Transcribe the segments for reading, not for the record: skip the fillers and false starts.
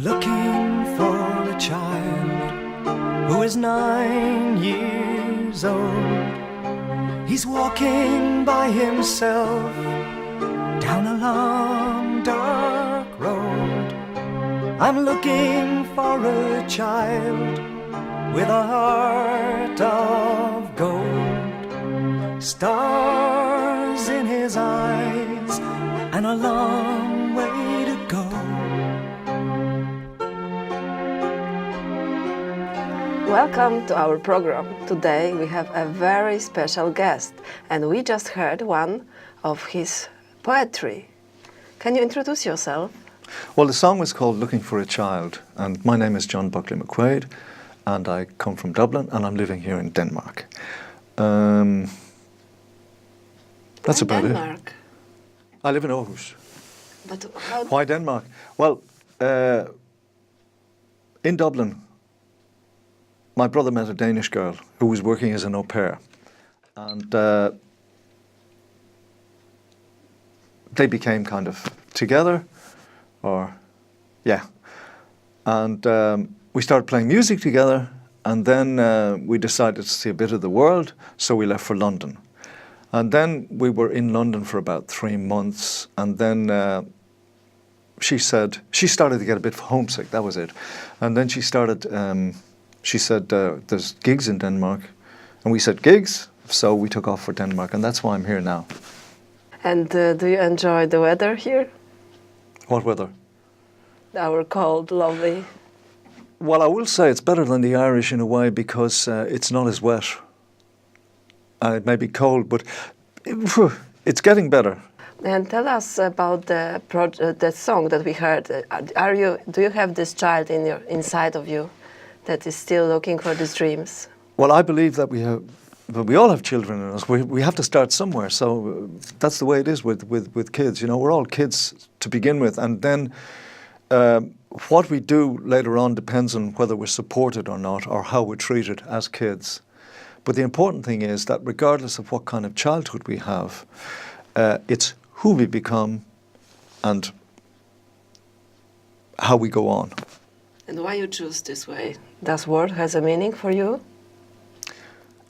looking for a child who is 9 years old. He's walking by himself down a long dark road. I'm looking for a child with a heart of gold, stars in his eyes and a long way to go. Welcome to our program. Today we have a very special guest and we just heard one of his poetry. Can you introduce yourself? Well, the song was called Looking for a Child, and my name is John Buckley McQuaid and I come from Dublin and I'm living here in Denmark. That's about Denmark? it. I live in Aarhus. But how? Why Denmark? Well, in Dublin, my brother met a Danish girl who was working as an au pair, and they became kind of together, and we started playing music together, and then we decided to see a bit of the world, so we left for London. And then we were in London for about 3 months, and then she started to get a bit homesick, that was it. And then she said, there's gigs in Denmark. And we said, gigs? So we took off for Denmark, and that's why I'm here now. And do you enjoy the weather here? What weather? Our cold, lovely. Well, I will say it's better than the Irish in a way because it's not as wet. It may be cold, but it's getting better. And tell us about the song that we heard. Do you have this child inside of you that is still looking for these dreams? Well, I believe that we all have children in us. We have to start somewhere. So that's the way it is with kids. You know, we're all kids to begin with, and then what we do later on depends on whether we're supported or not, or how we're treated as kids. But the important thing is that regardless of what kind of childhood we have, it's who we become and how we go on. And why you choose this way? Does word has a meaning for you?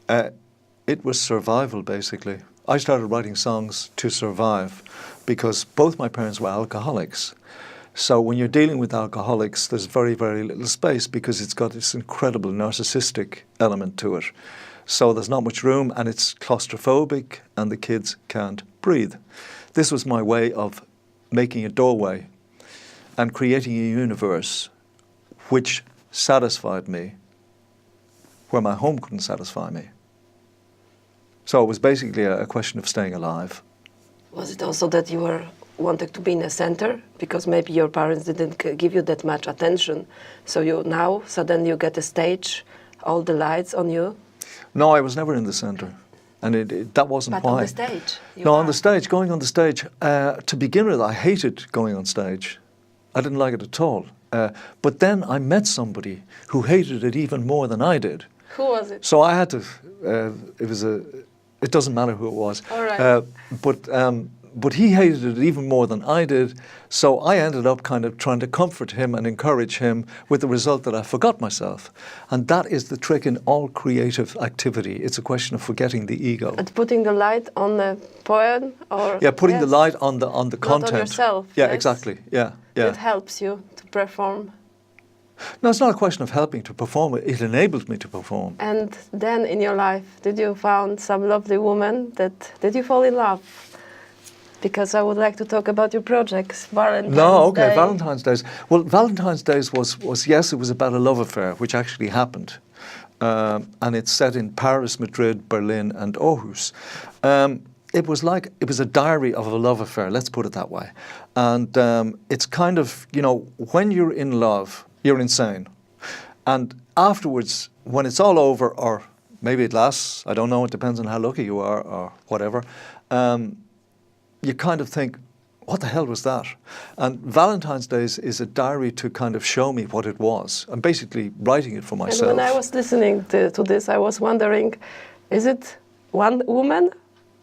It was survival, basically. I started writing songs to survive because both my parents were alcoholics. So when you're dealing with alcoholics, there's very, very little space because it's got this incredible narcissistic element to it. So there's not much room and it's claustrophobic and the kids can't breathe. This was my way of making a doorway and creating a universe which satisfied me where my home couldn't satisfy me. So it was basically a question of staying alive. Was it also that you wanted to be in a center because maybe your parents didn't give you that much attention, so now suddenly you get a stage, all the lights on you? No, I was never in the center, and that wasn't why. But on the stage? On the stage, going on the stage. To begin with, I hated going on stage. I didn't like it at all. But then I met somebody who hated it even more than I did. Who was it? So I had to, it doesn't matter who it was. All right. But he hated it even more than I did, so I ended up kind of trying to comfort him and encourage him with the result that I forgot myself. And that is the trick in all creative activity. It's a question of forgetting the ego. And putting the light on the poem? Yeah, putting the light on the content. Not on yourself. Yeah, yes. exactly. Yeah. It helps you to perform. No, it's not a question of helping to perform. It enables me to perform. And then in your life, did you found some lovely woman did you fall in love? Because I would like to talk about your projects, Valentine's Day. Valentine's Days. Well, Valentine's Days was yes, it was about a love affair, which actually happened. And it's set in Paris, Madrid, Berlin and Aarhus. It was a diary of a love affair, let's put it that way. And it's kind of, you know, when you're in love, you're insane. And afterwards, when it's all over, or maybe it lasts, I don't know, it depends on how lucky you are or whatever, you kind of think, what the hell was that? And Valentine's Day is a diary to kind of show me what it was. I'm basically writing it for myself. And when I was listening to this, I was wondering, is it one woman?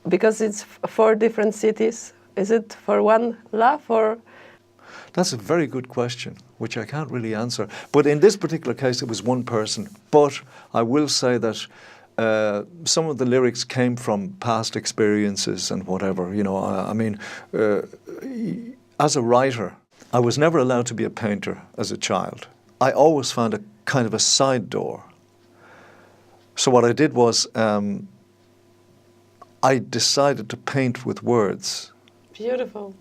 Because it's 4 different cities. Is it for one love or? That's a very good question, which I can't really answer. But in this particular case, it was one person. But I will say that some of the lyrics came from past experiences and whatever. You know, I mean, as a writer, I was never allowed to be a painter as a child. I always found a kind of a side door. So what I did was I decided to paint with words. Beautiful.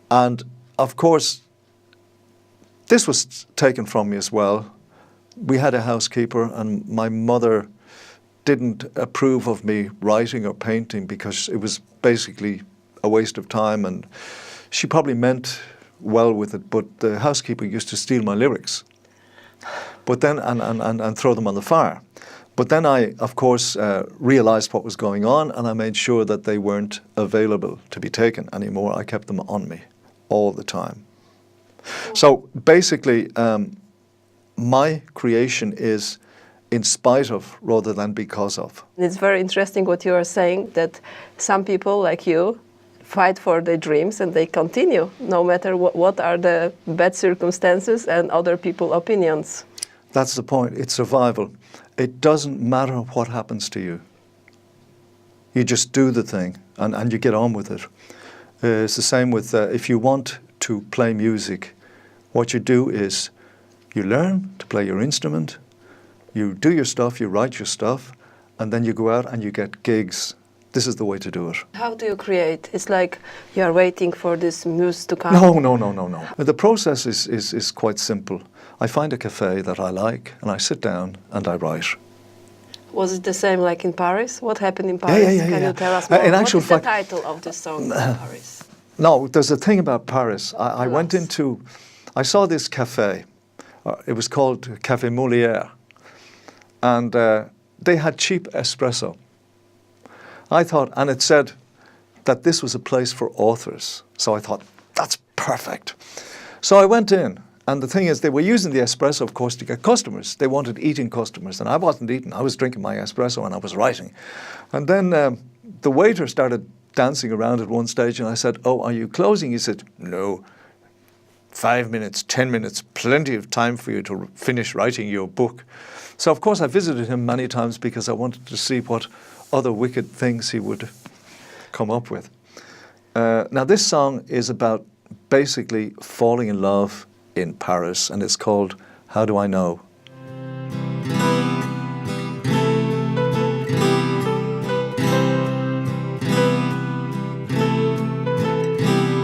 And of course, this was taken from me as well. We had a housekeeper, and my mother didn't approve of me writing or painting because it was basically a waste of time, and she probably meant well with it, but the housekeeper used to steal my lyrics, but then and throw them on the fire. But then I, of course, realized what was going on, and I made sure that they weren't available to be taken anymore. I kept them on me all the time. So basically, my creation is in spite of rather than because of. It's very interesting what you are saying, that some people like you fight for their dreams and they continue no matter what are the bad circumstances and other people's opinions. That's the point. It's survival. It doesn't matter what happens to you. You just do the thing and you get on with it. It's the same with if you want to play music, what you do is you learn to play your instrument, you do your stuff, you write your stuff, and then you go out and you get gigs. This is the way to do it. How do you create? It's like you are waiting for this muse to come. No. The process is quite simple. I find a cafe that I like, and I sit down and I write. Was it the same like in Paris? What happened in Paris? Yeah. Can you tell us more? In actual what is fact, the title of this song in Paris? No, there's a thing about Paris. I went into, I saw this cafe. It was called Café Molière. And they had cheap espresso. I thought, and it said that this was a place for authors. So I thought, that's perfect. So I went in, and the thing is, they were using the espresso, of course, to get customers. They wanted eating customers, and I wasn't eating. I was drinking my espresso, and I was writing. And then the waiter started dancing around at one stage, and I said, "Oh, are you closing?" He said, "No, 5 minutes, 10 minutes, plenty of time for you to finish writing your book." So, of course, I visited him many times because I wanted to see what other wicked things he would come up with. Now, this song is about basically falling in love in Paris, and it's called How Do I Know?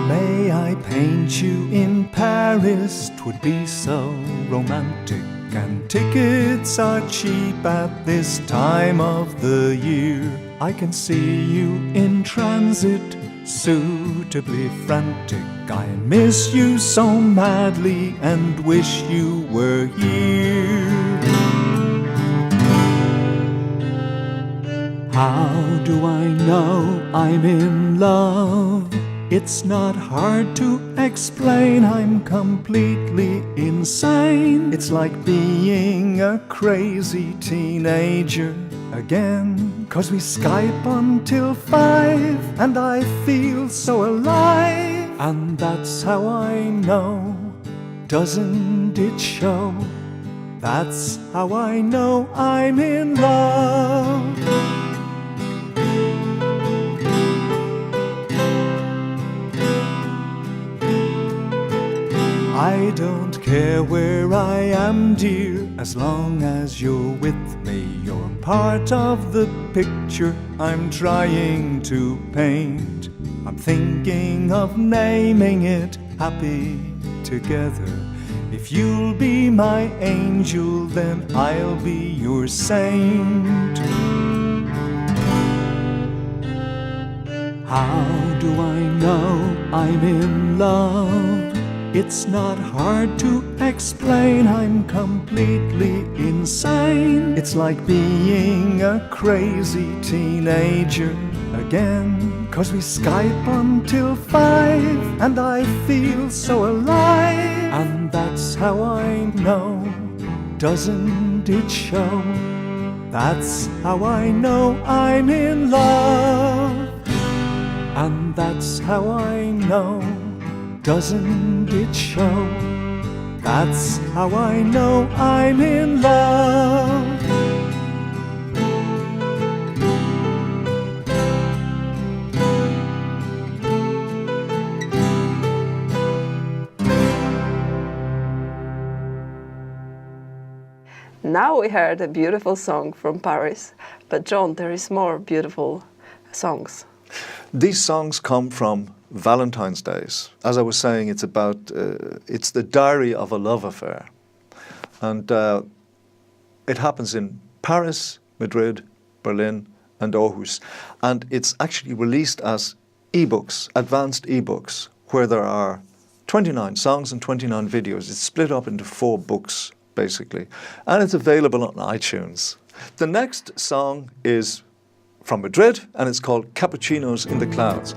May I paint you in Paris? 'Twould be so romantic. And tickets are cheap at this time of the year. I can see you in transit, suitably frantic. I miss you so madly and wish you were here. How do I know I'm in love? It's not hard to explain, I'm completely insane. It's like being a crazy teenager again. 'Cause we Skype until 5 and I feel so alive. And that's how I know, doesn't it show? That's how I know I'm in love. I don't care where I am, dear, as long as you're with me. You're part of the picture I'm trying to paint. I'm thinking of naming it Happy Together. If you'll be my angel, then I'll be your saint. How do I know I'm in love? It's not hard to explain, I'm completely insane. It's like being a crazy teenager again. 'Cause we Skype until 5 and I feel so alive. And that's how I know, doesn't it show? That's how I know I'm in love. And that's how I know, doesn't it show? That's how I know I'm in love. Now we heard a beautiful song from Paris, but John, there is more beautiful songs. These songs come from Valentine's days. As I was saying, it's about, it's the diary of a love affair. And it happens in Paris, Madrid, Berlin, and Aarhus. And it's actually released as ebooks, advanced ebooks, where there are 29 songs and 29 videos. It's split up into 4 books, basically. And it's available on iTunes. The next song is from Madrid, and it's called Cappuccinos in the Clouds.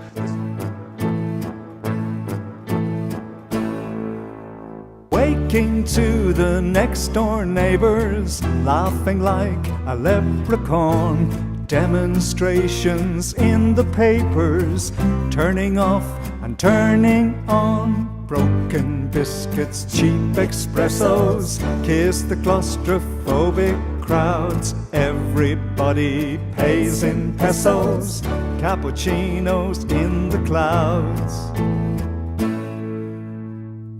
Waking to the next door neighbors, laughing like a leprechaun. Demonstrations in the papers, turning off and turning on. Broken biscuits, cheap espressos, kiss the claustrophobic crowds. Everybody pays in pesos, cappuccinos in the clouds.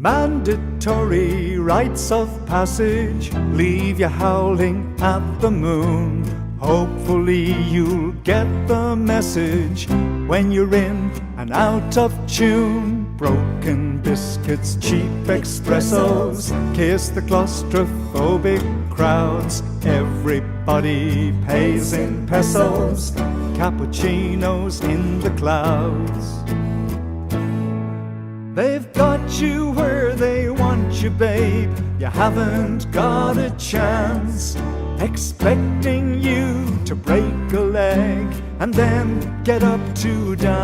Mandatory rites of passage leave you howling at the moon. Hopefully you'll get the message when you're in and out of tune. Broken biscuits, cheap espressos, kiss the claustrophobic crowds. Everybody pays in pesos, cappuccinos in the clouds. They've got you where they want you, babe. You haven't got a chance. Expecting you to break a leg and then get up to dance.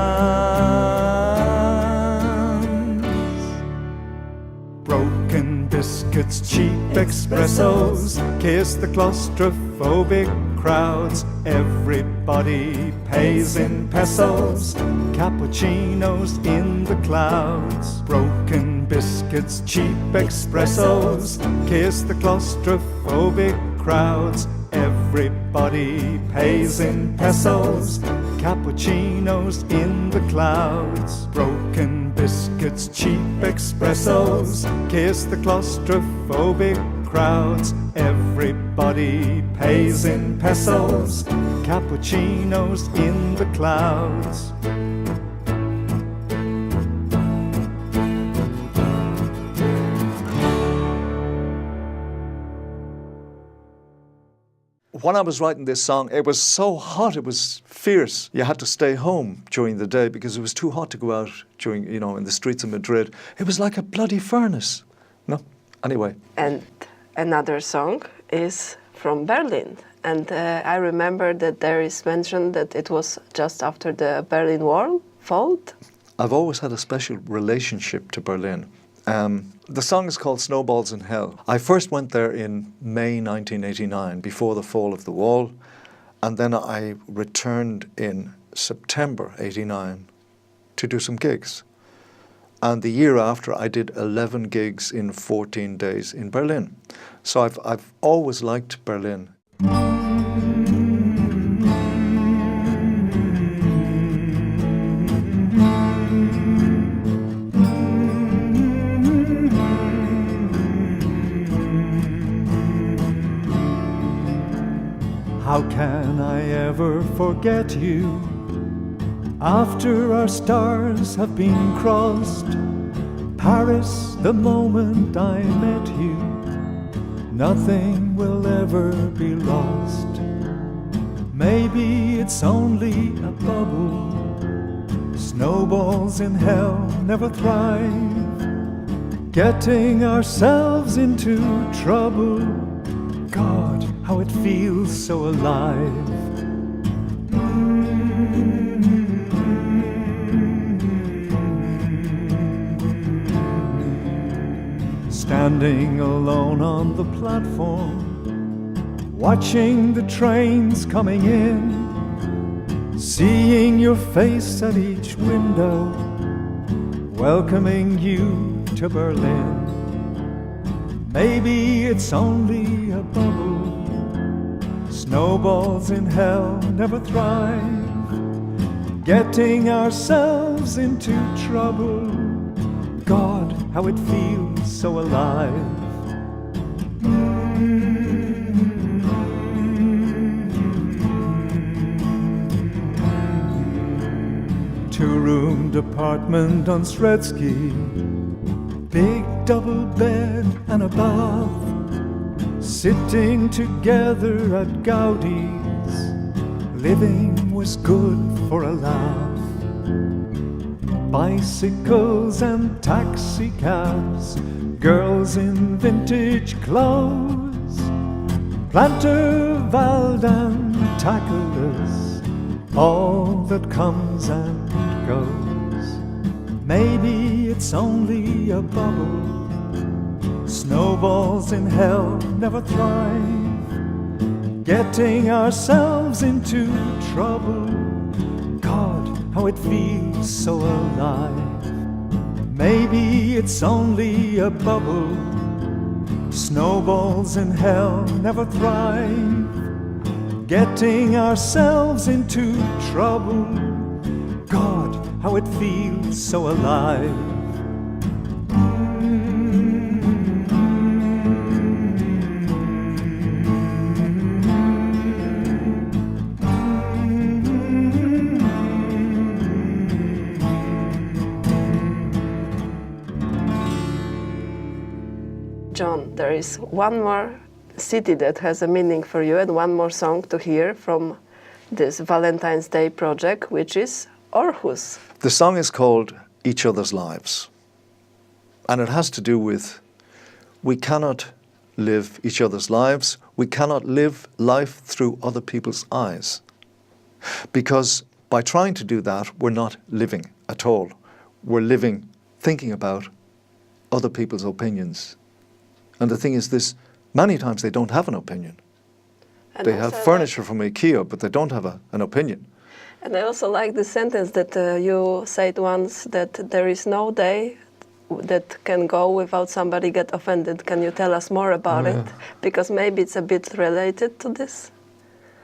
Broken biscuits, cheap espressos, kiss the claustrophobic crowds. Everybody pays in pesos, cappuccinos in the clouds. Broken biscuits, cheap espressos, kiss the claustrophobic crowds. Everybody pays in pesos, cappuccinos in the clouds. Broken biscuits, cheap espressos, kiss the claustrophobic crowds. Everybody pays in pesos, cappuccinos in the clouds. When I was writing this song, it was so hot, it was fierce. You had to stay home during the day because it was too hot to go out during, in the streets of Madrid. It was like a bloody furnace. No, anyway. And another song is from Berlin. And I remember that there is mentioned that it was just after the Berlin Wall fall. I've always had a special relationship to Berlin. The song is called Snowballs in Hell. I first went there in May 1989, before the fall of the wall, and then I returned in September 89 to do some gigs. And the year after, I did 11 gigs in 14 days in Berlin. So I've always liked Berlin. How can I ever forget you after our stars have been crossed? Paris, the moment I met you, nothing will ever be lost. Maybe it's only a bubble. Snowballs in hell never thrive. Getting ourselves into trouble. God, how it feels so alive. Standing alone on the platform, watching the trains coming in, seeing your face at each window, welcoming you to Berlin. Maybe it's only a bubble. Snowballs in hell never thrive. Getting ourselves into trouble. God, how it feels so alive. Two-roomed apartment on Sredsky, big double bed and a bath, sitting together at Gaudi's, living was good for a laugh. Bicycles and taxi cabs, girls in vintage clothes, planter, Wald and tacklers, all that comes and goes. Maybe it's only a bubble. Snowballs in hell never thrive. Getting ourselves into trouble. God, how it feels so alive. Maybe it's only a bubble. Snowballs in hell never thrive. Getting ourselves into trouble. God, how it feels so alive. John, there is one more city that has a meaning for you and one more song to hear from this Valentine's Day project, which is Aarhus. The song is called Each Other's Lives. And it has to do with we cannot live each other's lives. We cannot live life through other people's eyes. Because by trying to do that, we're not living at all. We're living thinking about other people's opinions. And the thing is this, many times they don't have an opinion. And they have furniture from IKEA, but they don't have an opinion. And I also like the sentence that you said once, that there is no day that can go without somebody get offended. Can you tell us more about it? Because maybe it's a bit related to this.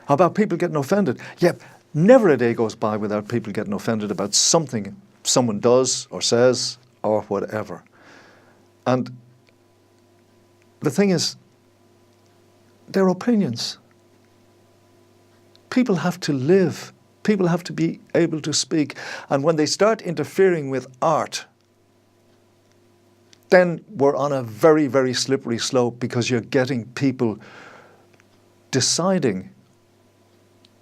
How about people getting offended? Yeah, never a day goes by without people getting offended about something someone does or says or whatever. And the thing is, they're opinions. People have to live. People have to be able to speak. And when they start interfering with art, then we're on a very, very slippery slope, because you're getting people deciding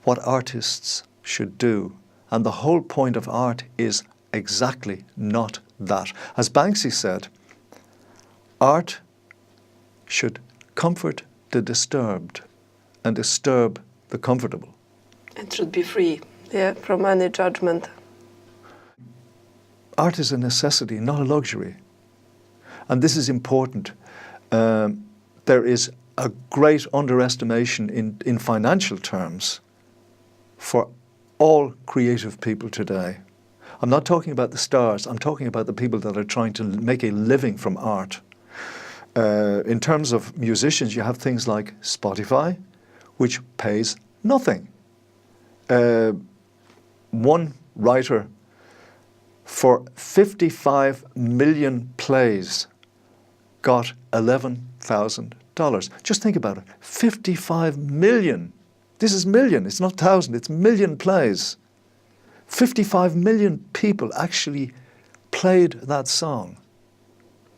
what artists should do. And the whole point of art is exactly not that. As Banksy said, art should comfort the disturbed and disturb the comfortable. It should be free, from any judgment. Art is a necessity, not a luxury. And this is important. There is a great underestimation in financial terms for all creative people today. I'm not talking about the stars, I'm talking about the people that are trying to make a living from art. In terms of musicians, you have things like Spotify, which pays nothing. One writer, for 55 million plays, got $11,000. Just think about it. 55 million. This is million. It's not thousand. It's million plays. 55 million people actually played that song.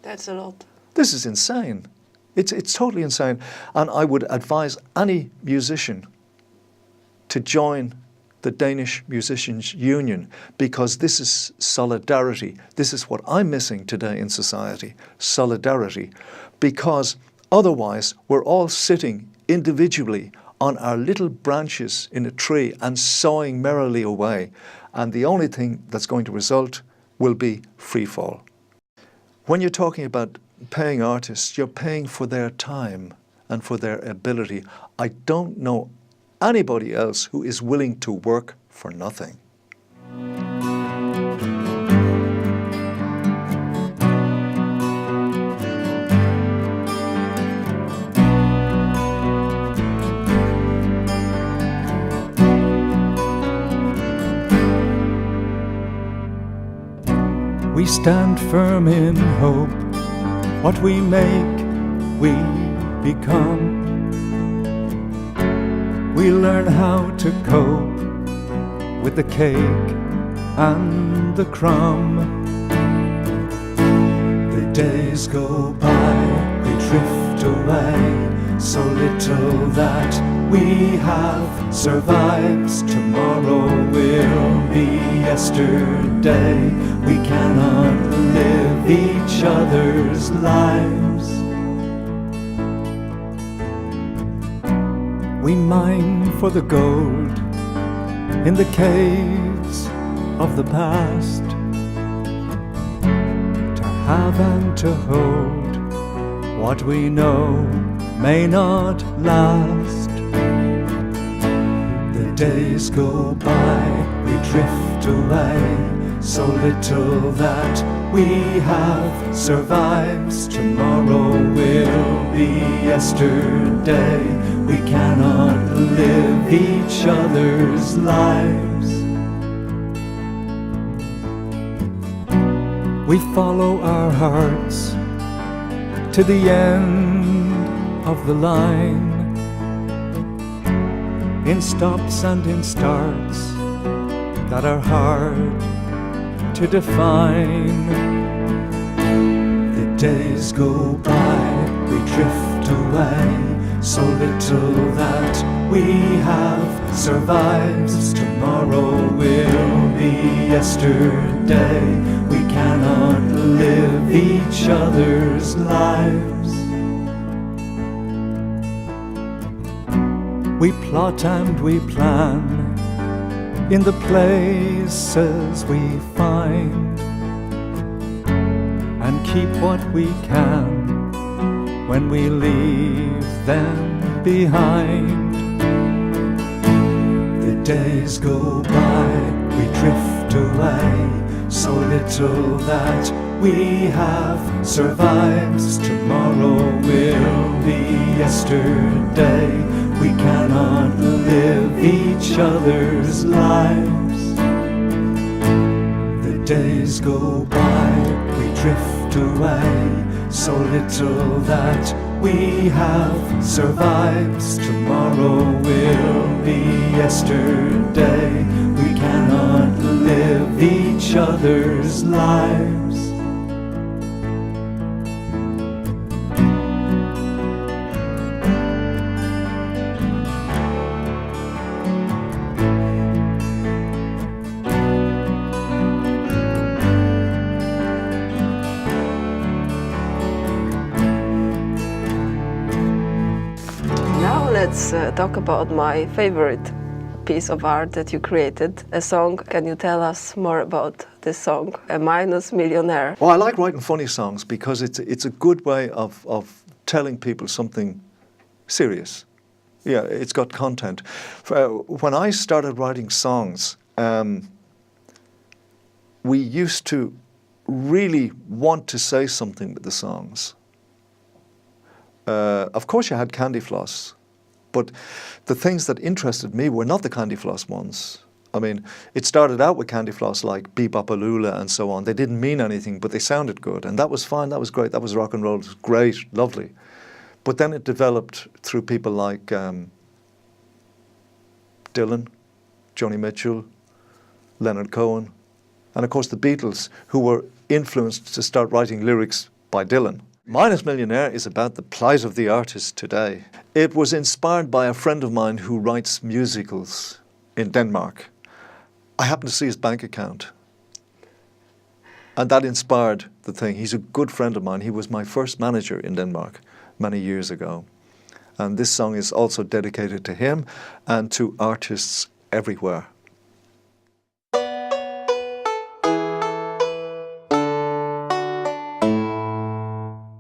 That's a lot. This is insane. It's totally insane. And I would advise any musician to join the Danish Musicians Union, because this is solidarity. This is what I'm missing today in society, solidarity. Because otherwise we're all sitting individually on our little branches in a tree and sawing merrily away. And the only thing that's going to result will be free fall. When you're talking about paying artists, you're paying for their time and for their ability. I don't know anybody else who is willing to work for nothing. stand firm in hope. What we make, we become. We learn how to cope with the cake and the crumb. The days go by, we drift away, so little that we have survives. Tomorrow will be yesterday. We cannot live each other's lives. We mine for the gold in the caves of the past, to have and to hold what we know may not last. The days go by, we drift away, so little that we have survives. Tomorrow will be yesterday. We cannot live each other's lives. We follow our hearts to the end of the line, in stops and in starts that are hard to define. The days go by, we drift away, so little that we have survives. Tomorrow will be yesterday. We cannot live each other's lives. We plot and we plan in the places we find, and keep what we can when we leave them behind. The days go by, we drift away, so little that we have survives. Tomorrow will be yesterday. We cannot live each other's lives. The days go by, we drift away, so little that we have survives. Tomorrow will be yesterday. We cannot live each other's lives. Let's talk about my favorite piece of art that you created, a song. Can you tell us more about this song, A Minus Millionaire? Well, I like writing funny songs because it's a good way of telling people something serious. Yeah, it's got content. When I started writing songs, we used to really want to say something with the songs. Of course you had Candy Floss, but the things that interested me were not the Candy Floss ones. I mean, it started out with Candy Floss like Bebop-A-Lula and so on. They didn't mean anything, but they sounded good, and that was fine, that was great, that was rock and roll, it was great, lovely. But then it developed through people like Dylan, Joni Mitchell, Leonard Cohen, and of course the Beatles, who were influenced to start writing lyrics by Dylan. Minus Millionaire is about the plight of the artist today. It was inspired by a friend of mine who writes musicals in Denmark. I happened to see his bank account, and that inspired the thing. He's a good friend of mine. He was my first manager in Denmark many years ago. And this song is also dedicated to him and to artists everywhere.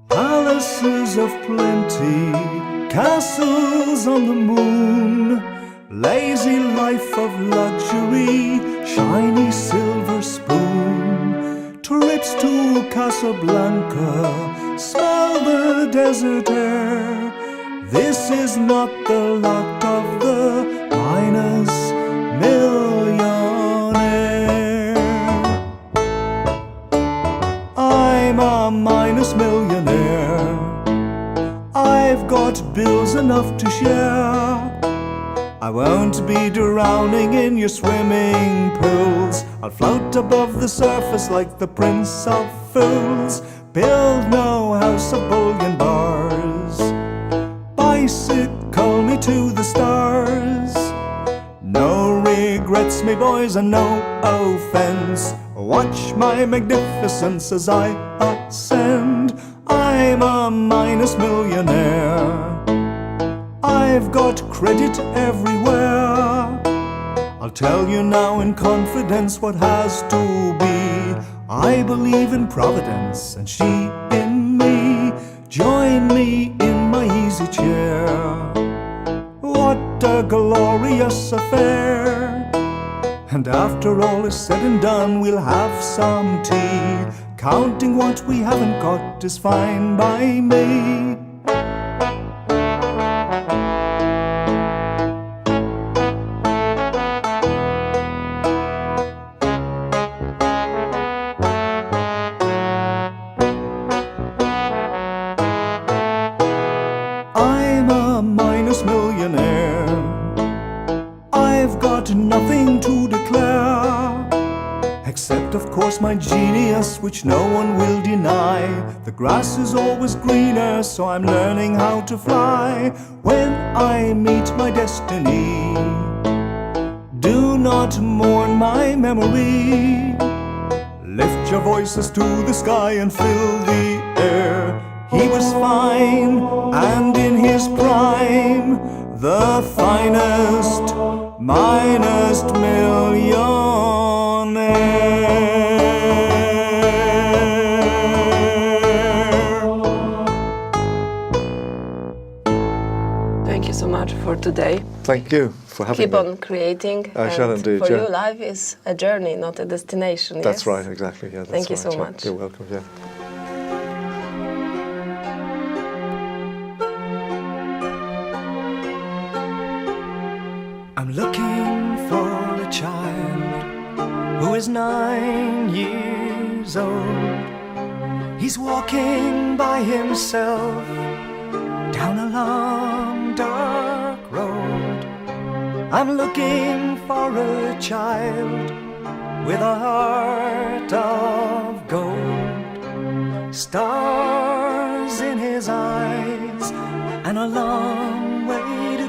Palaces of plenty, castles on the moon, lazy life of luxury, shiny silver spoon, trips to Casablanca, smell the desert air. This is not the lot of the minus millionaire. minus millionaire. I've got bills enough to share. I won't be drowning in your swimming pools. I'll float above the surface like the prince of fools. Build no house of bullion bars. Bicycle me to the stars. No regrets, me boys, and no offense. Watch my magnificence as I ascend. I'm a minus millionaire. I've got credit everywhere. I'll tell you now in confidence what has to be. I believe in Providence and she in me. Join me in my easy chair. What a glorious affair. And after all is said and done, we'll have some tea. Counting what we haven't got is fine by me. I'm a minus millionaire. I've got nothing to declare, except of course my genius, which no one will deny. The grass is always greener, so I'm learning how to fly. When I meet my destiny, do not mourn my memory. Lift your voices to the sky and fill the air. He was fine and in his prime, the finest, minus millionaire. Thank you so much for today. Thank you for having Keep me. on creating. I shall indeed, For yeah. you, life is a journey, not a destination. That's yes? right, exactly. Yeah, that's Thank you right, so yeah. much. You're welcome, yeah. I'm looking for a child who is 9 years old. He's walking by himself down a long dark road. I'm looking for a child with a heart of gold. Stars in his eyes and a long way to